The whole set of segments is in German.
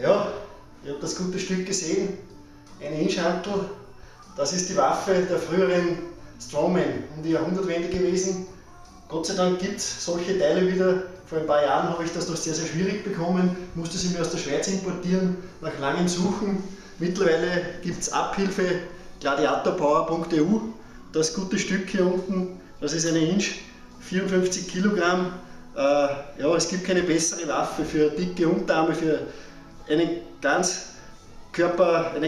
Ja, ihr habt das gute Stück gesehen. Eine Inch-Hantel. Das ist die Waffe der früheren Strongmen um die Jahrhundertwende gewesen. Gott sei Dank gibt es solche Teile wieder. Vor ein paar Jahren habe ich das noch sehr, sehr schwierig bekommen, musste sie mir aus der Schweiz importieren, nach langem Suchen. Mittlerweile gibt es Abhilfe, gladiatorpower.eu. Das gute Stück hier unten, das ist eine Inch, 54 Kilogramm. Ja, es gibt keine bessere Waffe für dicke Unterarme, für eine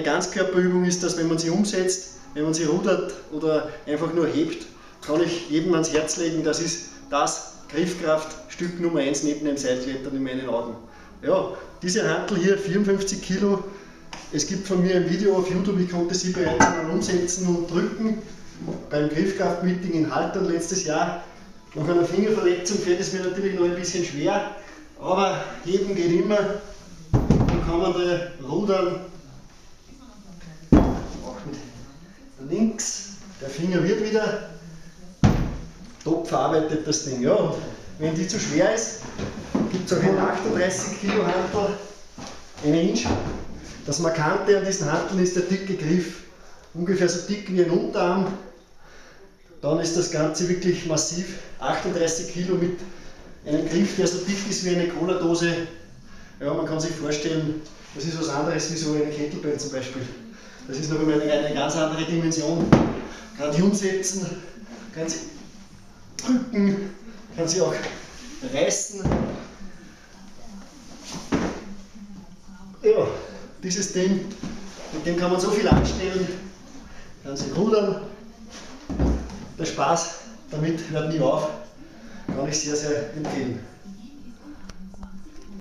Ganzkörperübung ist das, wenn man sie umsetzt, wenn man sie rudert oder einfach nur hebt, kann ich jedem ans Herz legen, das ist das Griffkraftstück Nummer 1 neben dem Seilklettern in meinen Augen. Ja, diese Hantel hier, 54 Kilo, es gibt von mir ein Video auf YouTube, ich konnte sie bereits einmal umsetzen und drücken. Beim Griffkraft-Meeting in Haltern letztes Jahr. Nach einer Fingerverletzung fällt es mir natürlich noch ein bisschen schwer, aber heben geht immer. Dann kann man da rudern. Auch mit links. Der Finger wird wieder top verarbeitet, das Ding. Ja, und wenn die zu schwer ist, gibt es auch eine 38 Kilo Hantel, eine Inch. Das Markante an diesen Hanteln ist der dicke Griff. Ungefähr so dick wie ein Unterarm. Dann ist das Ganze wirklich massiv. 38 Kilo mit einem Griff, der so dick ist wie eine Cola-Dose. Ja, man kann sich vorstellen, das ist was anderes wie so eine Kettlebell zum Beispiel. Das ist noch einmal eine ganz andere Dimension. Kann die umsetzen, kann sie drücken, kann sie auch reißen. Ja, dieses Ding, mit dem kann man so viel anstellen, kann sie rudern. Der Spaß damit hört nie auf, kann ich sehr, sehr empfehlen.